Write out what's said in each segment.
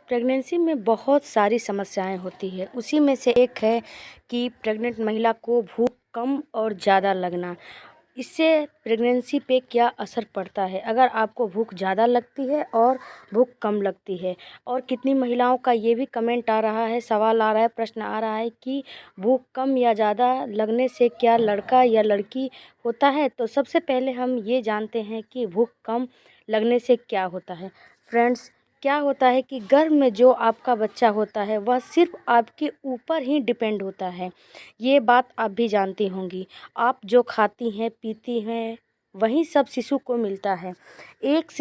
Pregnancy में बहुत सारी समस्याएं होती है। उसी में से एक है कि प्रेग्नेंट महिला को भूख कम और ज़्यादा लगना। इससे प्रेगनेंसी पे क्या असर पड़ता है अगर आपको भूख ज़्यादा लगती है और भूख कम लगती है। और कितनी महिलाओं का ये भी कमेंट आ रहा है, सवाल आ रहा है, प्रश्न आ रहा है कि भूख कम या ज़्यादा लगने से क्या लड़का या लड़की होता है। तो सबसे पहले हम ये जानते हैं कि भूख कम लगने से क्या होता है। फ्रेंड्स, क्या होता है कि गर्भ में जो आपका बच्चा होता है वह सिर्फ आपके ऊपर ही डिपेंड होता है। ये बात आप भी जानती होंगी। आप जो खाती हैं पीती हैं वही सब शिशु को मिलता है। 1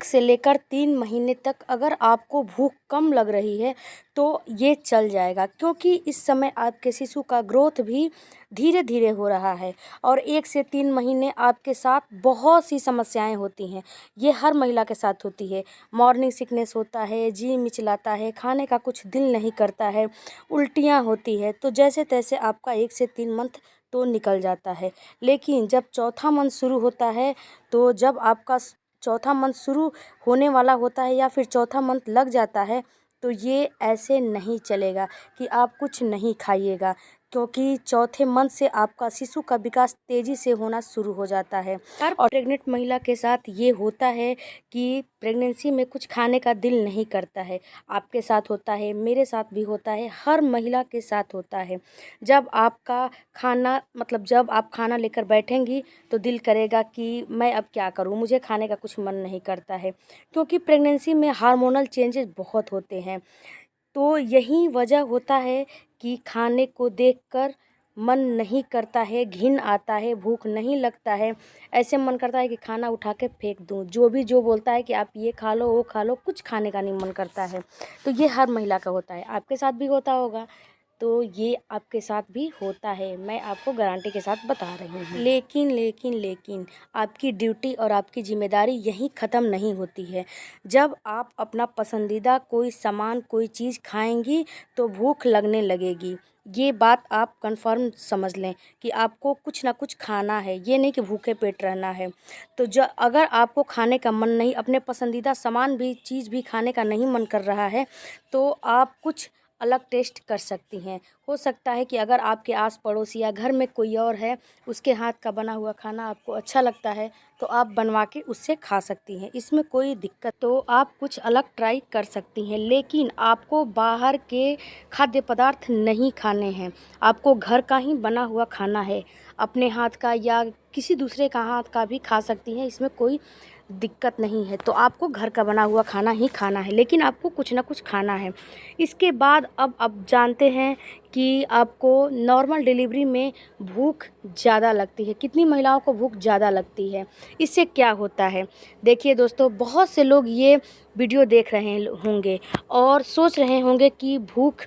से लेकर 3 महीने तक अगर आपको भूख कम लग रही है तो ये चल जाएगा, क्योंकि इस समय आपके शिशु का ग्रोथ भी धीरे धीरे हो रहा है। और 1 से 3 महीने आपके साथ बहुत सी समस्याएं होती हैं। ये हर महिला के साथ होती है। मॉर्निंग सिकनेस होता है, जी मिचलाता है, खाने का कुछ दिल नहीं करता है, उल्टियाँ होती है। तो जैसे तैसे आपका 1 से 3 मंथ तो निकल जाता है। लेकिन जब चौथा मंथ शुरू होता है, तो जब आपका चौथा मंथ शुरू होने वाला होता है या फिर चौथा मंथ लग जाता है, तो ये ऐसे नहीं चलेगा कि आप कुछ नहीं खाइएगा, क्योंकि चौथे मंथ से आपका शिशु का विकास तेज़ी से होना शुरू हो जाता है। और प्रेग्नेंट महिला के साथ ये होता है कि प्रेगनेंसी में कुछ खाने का दिल नहीं करता है। आपके साथ होता है, मेरे साथ भी होता है, हर महिला के साथ होता है। जब आपका खाना जब आप खाना लेकर बैठेंगी तो दिल करेगा कि मैं अब क्या करूं, मुझे खाने का कुछ मन नहीं करता है, क्योंकि प्रेगनेंसी में हार्मोनल चेंजेस बहुत होते हैं। तो यही वजह होता है कि खाने को देखकर मन नहीं करता है, घिन आता है, भूख नहीं लगता है। ऐसे मन करता है कि खाना उठा के फेंक दूं। जो भी जो बोलता है कि आप ये खा लो, वो खा लो, कुछ खाने का नहीं मन करता है। तो ये हर महिला का होता है, आपके साथ भी होता होगा। तो ये आपके साथ भी होता है, मैं आपको गारंटी के साथ बता रही हूँ। लेकिन आपकी ड्यूटी और आपकी जिम्मेदारी यहीं ख़त्म नहीं होती है। जब आप अपना पसंदीदा कोई सामान, कोई चीज़ खाएंगी तो भूख लगने लगेगी। ये बात आप कंफर्म समझ लें कि आपको कुछ ना कुछ खाना है, ये नहीं कि भूखे पेट रहना है। तो अगर आपको खाने का मन नहीं, अपने पसंदीदा सामान भी, चीज़ भी खाने का नहीं मन कर रहा है, तो आप कुछ अलग टेस्ट कर सकती हैं। हो सकता है कि अगर आपके आस पड़ोस या घर में कोई और है, उसके हाथ का बना हुआ खाना आपको अच्छा लगता है, तो आप बनवा के उससे खा सकती हैं, इसमें कोई दिक्कत। तो आप कुछ अलग ट्राई कर सकती हैं, लेकिन आपको बाहर के खाद्य पदार्थ नहीं खाने हैं। आपको घर का ही बना हुआ खाना है। अपने हाथ का या किसी दूसरे का हाथ का भी खा सकती हैं, इसमें कोई दिक्कत नहीं है। तो आपको घर का बना हुआ खाना ही खाना है, लेकिन आपको कुछ ना कुछ खाना है। इसके बाद अब जानते हैं कि आपको नॉर्मल डिलीवरी में भूख ज़्यादा लगती है। कितनी महिलाओं को भूख ज़्यादा लगती है, इससे क्या होता है। देखिए दोस्तों, बहुत से लोग ये वीडियो देख रहे होंगे और सोच रहे होंगे कि भूख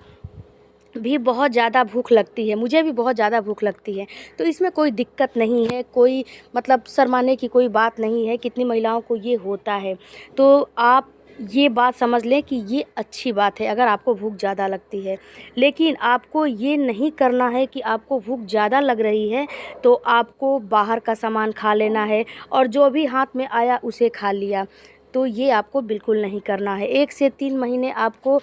भी बहुत ज़्यादा भूख लगती है, मुझे भी बहुत ज़्यादा भूख लगती है। तो इसमें कोई दिक्कत नहीं है, कोई शर्माने की कोई बात नहीं है। कितनी महिलाओं को ये होता है, तो आप ये बात समझ लें कि ये अच्छी बात है अगर आपको भूख ज़्यादा लगती है। लेकिन आपको ये नहीं करना है कि आपको भूख ज़्यादा लग रही है तो आपको बाहर का सामान खा लेना है और जो भी हाथ में आया उसे खा लिया। तो ये आपको बिल्कुल नहीं करना है। 1 से 3 महीने आपको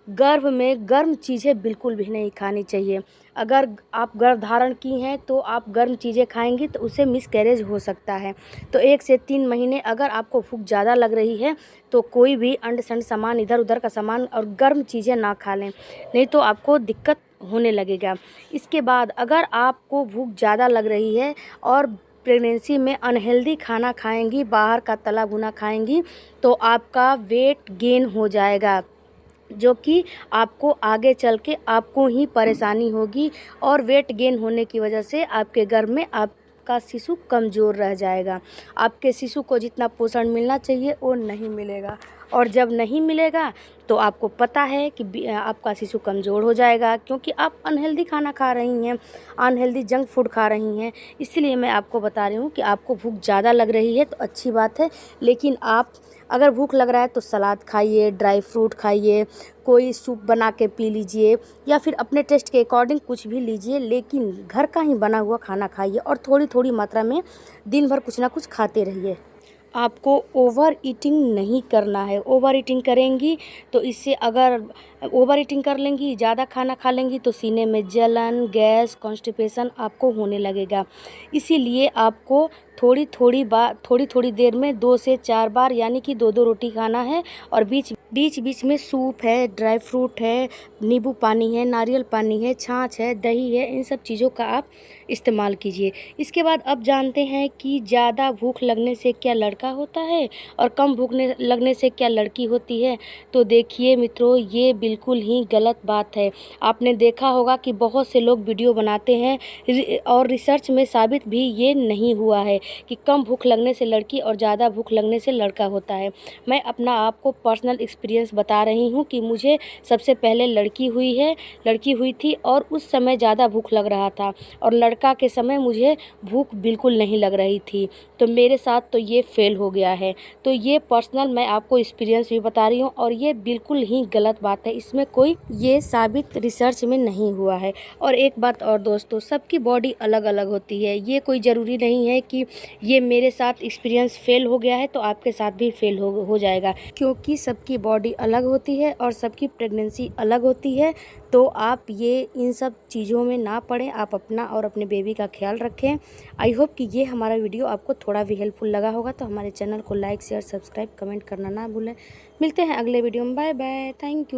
गर्भ में गर्म चीज़ें बिल्कुल भी नहीं खानी चाहिए। अगर आप गर्भ धारण की हैं तो आप गर्म चीज़ें खाएंगी तो उससे मिसकैरेज हो सकता है। तो 1 से 3 महीने अगर आपको भूख ज़्यादा लग रही है तो कोई भी अंड संड सामान, इधर उधर का सामान और गर्म चीज़ें ना खा लें, नहीं तो आपको दिक्कत होने लगेगा। इसके बाद अगर आपको भूख ज़्यादा लग रही है और प्रेगनेंसी में अनहेल्दी खाना खाएंगी, बाहर का तला भुना खाएंगी, तो आपका वेट गेन हो जाएगा, जो कि आपको आगे चल के आपको ही परेशानी होगी। और वेट गेन होने की वजह से आपके गर्भ में आपका शिशु कमज़ोर रह जाएगा। आपके शिशु को जितना पोषण मिलना चाहिए वो नहीं मिलेगा, और जब नहीं मिलेगा तो आपको पता है कि आपका शिशु कमज़ोर हो जाएगा, क्योंकि आप अनहेल्दी खाना खा रही हैं, अनहेल्दी जंक फूड खा रही हैं। इसलिए मैं आपको बता रही हूँ कि आपको भूख ज़्यादा लग रही है तो अच्छी बात है, लेकिन आप अगर भूख लग रहा है तो सलाद खाइए, ड्राई फ्रूट खाइए, कोई सूप बना के पी लीजिए, या फिर अपने टेस्ट के अकॉर्डिंग कुछ भी लीजिए, लेकिन घर का ही बना हुआ खाना खाइए और थोड़ी थोड़ी मात्रा में दिन भर कुछ ना कुछ खाते रहिए। आपको ओवर ईटिंग नहीं करना है। ओवर ईटिंग करेंगी तो इससे, अगर ओवर ईटिंग कर लेंगी, ज़्यादा खाना खा लेंगी तो सीने में जलन, गैस, कॉन्स्टिपेशन आपको होने लगेगा। इसीलिए आपको थोड़ी थोड़ी देर में 2 से 4 बार यानी कि 2-2 रोटी खाना है, और बीच में सूप है, ड्राई फ्रूट है, नींबू पानी है, नारियल पानी है, छाछ है, दही है, इन सब चीज़ों का आप इस्तेमाल कीजिए। इसके बाद अब जानते हैं कि ज़्यादा भूख लगने से क्या लड़का होता है और कम भूख लगने से क्या लड़की होती है। तो देखिए मित्रों, ये बिल्कुल ही गलत बात है। आपने देखा होगा कि बहुत से लोग वीडियो बनाते हैं और रिसर्च में साबित भी ये नहीं हुआ है कि कम भूख लगने से लड़की और ज़्यादा भूख लगने से लड़का होता है। मैं अपना आपको पर्सनल एक्सपीरियंस बता रही हूँ कि मुझे सबसे पहले लड़की हुई थी और उस समय ज़्यादा भूख लग रहा था, और लड़का के समय मुझे भूख बिल्कुल नहीं लग रही थी। तो मेरे साथ तो ये फेल हो गया है। तो ये पर्सनल मैं आपको एक्सपीरियंस भी बता रही हूँ, और ये बिल्कुल ही गलत बात है। इसमें कोई ये साबित रिसर्च में नहीं हुआ है। और एक बात और दोस्तों, सबकी बॉडी अलग अलग होती है। ये कोई ज़रूरी नहीं है कि ये मेरे साथ एक्सपीरियंस फेल हो गया है तो आपके साथ भी फेल हो जाएगा, क्योंकि सबकी बॉडी अलग होती है और सबकी प्रेगनेंसी अलग होती है। तो आप ये इन सब चीज़ों में ना पड़ें। आप अपना और अपने बेबी का ख्याल रखें। आई होप कि ये हमारा वीडियो आपको थोड़ा भी हेल्पफुल लगा होगा। तो हमारे चैनल को लाइक, शेयर, सब्सक्राइब, कमेंट करना ना भूलें। मिलते हैं अगले वीडियो में। Bye bye, thank you.